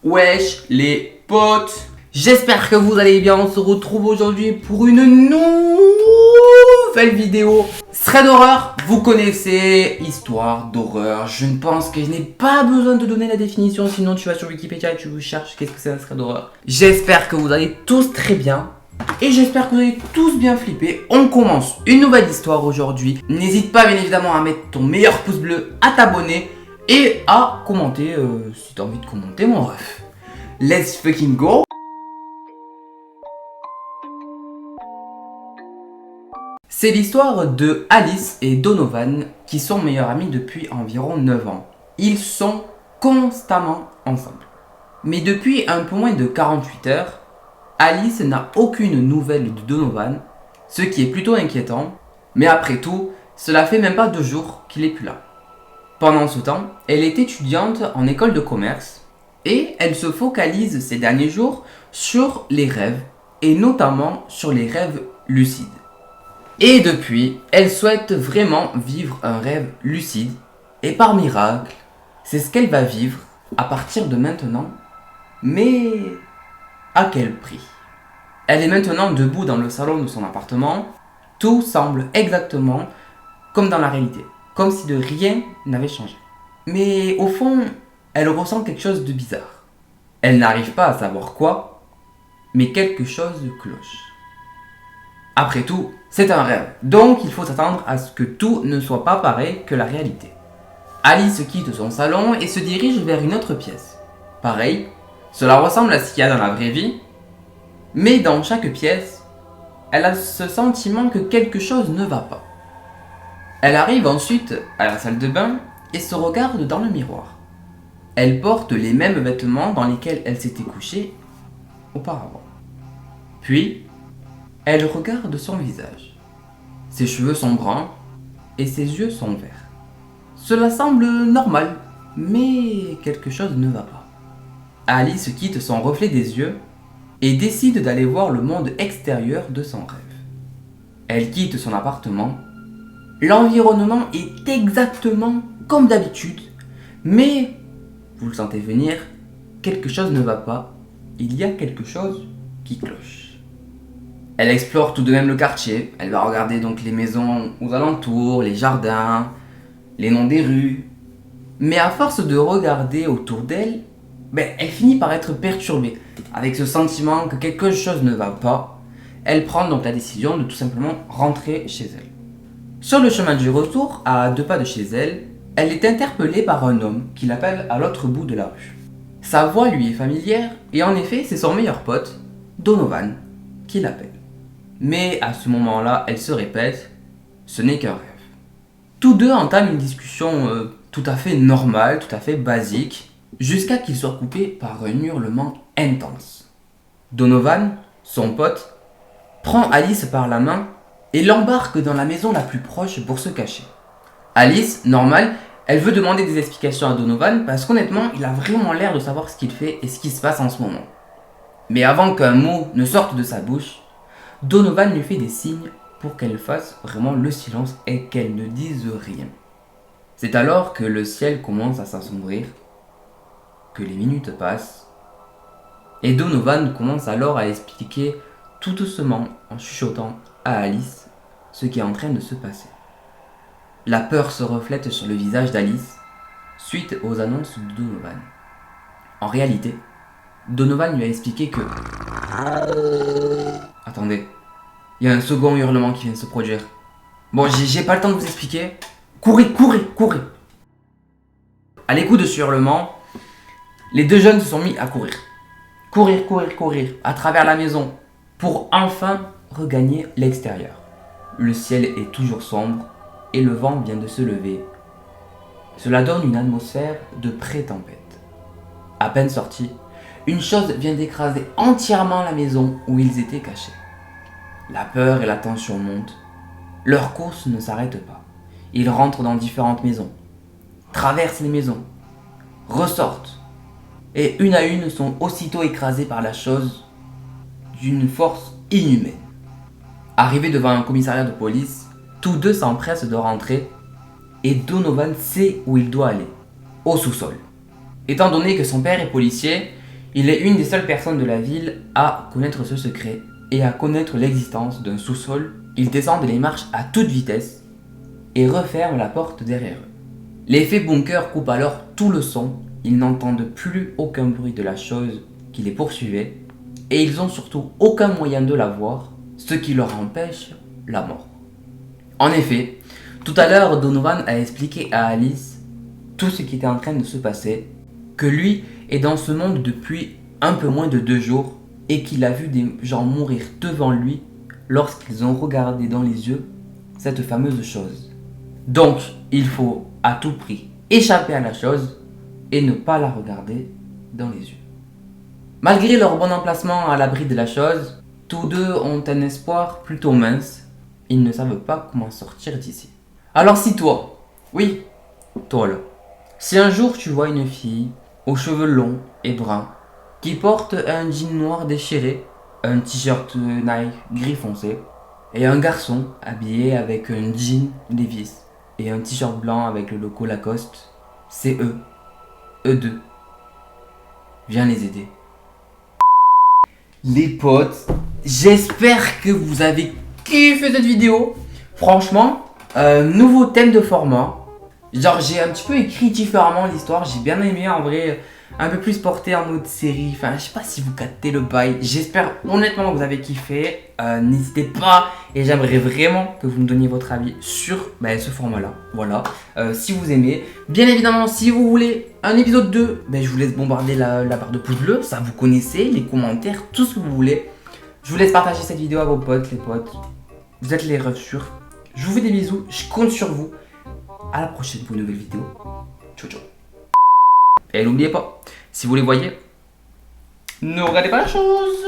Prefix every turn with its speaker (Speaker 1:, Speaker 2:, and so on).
Speaker 1: Wesh les potes, j'espère que vous allez bien. On se retrouve aujourd'hui pour une nouvelle vidéo. Thread d'horreur, vous connaissez, histoire d'horreur. Je ne pense que je n'ai pas besoin de donner la définition, sinon tu vas sur Wikipédia et tu vous cherches qu'est-ce que c'est un thread d'horreur. J'espère que vous allez tous très bien. Et j'espère que vous allez tous bien flipper. On commence une nouvelle histoire aujourd'hui. N'hésite pas bien évidemment à mettre ton meilleur pouce bleu, à t'abonner et à commenter si t'as envie de commenter mon ref. Let's fucking go. C'est l'histoire de Alice et Donovan qui sont meilleurs amis depuis environ 9 ans. Ils sont constamment ensemble. Mais depuis un peu moins de 48 heures, Alice n'a aucune nouvelle de Donovan, ce qui est plutôt inquiétant, mais après tout, cela fait même pas 2 jours qu'il est plus là. Pendant ce temps, elle est étudiante en école de commerce et elle se focalise ces derniers jours sur les rêves et notamment sur les rêves lucides. Et depuis, elle souhaite vraiment vivre un rêve lucide et par miracle, c'est ce qu'elle va vivre à partir de maintenant, mais à quel prix? Elle est maintenant debout dans le salon de son appartement. Tout semble exactement comme dans la réalité, comme si de rien n'avait changé. Mais au fond, elle ressent quelque chose de bizarre. Elle n'arrive pas à savoir quoi, mais quelque chose cloche. Après tout, c'est un rêve, donc il faut s'attendre à ce que tout ne soit pas pareil que la réalité. Alice quitte son salon et se dirige vers une autre pièce. Pareil, cela ressemble à ce qu'il y a dans la vraie vie, mais dans chaque pièce, elle a ce sentiment que quelque chose ne va pas. Elle arrive ensuite à la salle de bain et se regarde dans le miroir. Elle porte les mêmes vêtements dans lesquels elle s'était couchée auparavant. Puis, elle regarde son visage. Ses cheveux sont bruns et ses yeux sont verts. Cela semble normal, mais quelque chose ne va pas. Alice quitte son reflet des yeux et décide d'aller voir le monde extérieur de son rêve. Elle quitte son appartement. L'environnement est exactement comme d'habitude, mais, vous le sentez venir, quelque chose ne va pas, il y a quelque chose qui cloche. Elle explore tout de même le quartier, elle va regarder donc les maisons aux alentours, les jardins, les noms des rues, mais à force de regarder autour d'elle, elle finit par être perturbée, avec ce sentiment que quelque chose ne va pas. Elle prend donc la décision de tout simplement rentrer chez elle. Sur le chemin du retour, à 2 pas de chez elle, elle est interpellée par un homme qui l'appelle à l'autre bout de la rue. Sa voix lui est familière et en effet c'est son meilleur pote, Donovan, qui l'appelle. Mais à ce moment-là, elle se répète, ce n'est qu'un rêve. Tous deux entament une discussion tout à fait normale, tout à fait basique, jusqu'à qu'ils soient coupés par un hurlement intense. Donovan, son pote, prend Alice par la main et l'embarque dans la maison la plus proche pour se cacher. Alice, normal, elle veut demander des explications à Donovan parce qu'honnêtement, il a vraiment l'air de savoir ce qu'il fait et ce qui se passe en ce moment. Mais avant qu'un mot ne sorte de sa bouche, Donovan lui fait des signes pour qu'elle fasse vraiment le silence et qu'elle ne dise rien. C'est alors que le ciel commence à s'assombrir, que les minutes passent, et Donovan commence alors à expliquer tout doucement en chuchotant à Alice ce qui est en train de se passer. La peur se reflète sur le visage d'Alice suite aux annonces de Donovan. En réalité, Donovan lui a expliqué que... Attendez, il y a un second hurlement qui vient de se produire. Bon, j'ai pas le temps de vous expliquer. Courez, courez, courez. À l'écoute de ce hurlement, les deux jeunes se sont mis à courir. Courir, courir, courir, à travers la maison, pour enfin regagner l'extérieur. Le ciel est toujours sombre et le vent vient de se lever. Cela donne une atmosphère de pré-tempête. À peine sortis, une chose vient d'écraser entièrement la maison où ils étaient cachés. La peur et la tension montent. Leur course ne s'arrête pas. Ils rentrent dans différentes maisons, traversent les maisons, ressortent, et une à une sont aussitôt écrasés par la chose d'une force inhumaine. Arrivés devant un commissariat de police, tous deux s'empressent de rentrer et Donovan sait où il doit aller, au sous-sol. Étant donné que son père est policier, Il est une des seules personnes de la ville à connaître ce secret et à connaître l'existence d'un sous-sol. Ils descendent les marches à toute vitesse et referment la porte derrière eux. L'effet bunker coupe alors tout le son, ils n'entendent plus aucun bruit de la chose qui les poursuivait et ils n'ont surtout aucun moyen de la voir, ce qui leur empêche la mort. En effet, tout à l'heure, Donovan a expliqué à Alice tout ce qui était en train de se passer, que lui est dans ce monde depuis un peu moins de 2 jours et qu'il a vu des gens mourir devant lui lorsqu'ils ont regardé dans les yeux cette fameuse chose. Donc, il faut à tout prix échapper à la chose et ne pas la regarder dans les yeux. Malgré leur bon emplacement à l'abri de la chose, tous deux ont un espoir plutôt mince. Ils ne savent pas comment sortir d'ici. Alors si toi, oui, toi là, si un jour tu vois une fille aux cheveux longs et bruns qui porte un jean noir déchiré, un t-shirt Nike gris foncé, et un garçon habillé avec un jean Levi's et un t-shirt blanc avec le logo Lacoste, c'est eux deux. Viens les aider. Les potes, j'espère que vous avez kiffé cette vidéo. Franchement, nouveau thème de format. Genre j'ai un petit peu écrit différemment l'histoire. J'ai bien aimé en vrai, un peu plus porté en mode série. Enfin je sais pas si vous captez le bail. J'espère honnêtement que vous avez kiffé. N'hésitez pas et j'aimerais vraiment que vous me donniez votre avis sur ce format là. Voilà, si vous aimez. Bien évidemment si vous voulez un épisode 2, je vous laisse bombarder la barre de pouce bleu. Ça vous connaissez, les commentaires, tout ce que vous voulez. Je vous laisse partager cette vidéo à vos potes, les potes. Vous êtes les refs sûrs. Je vous fais des bisous, je compte sur vous. À la prochaine pour une nouvelle vidéo. Ciao ciao. Et n'oubliez pas, si vous les voyez, ne regardez pas la chose.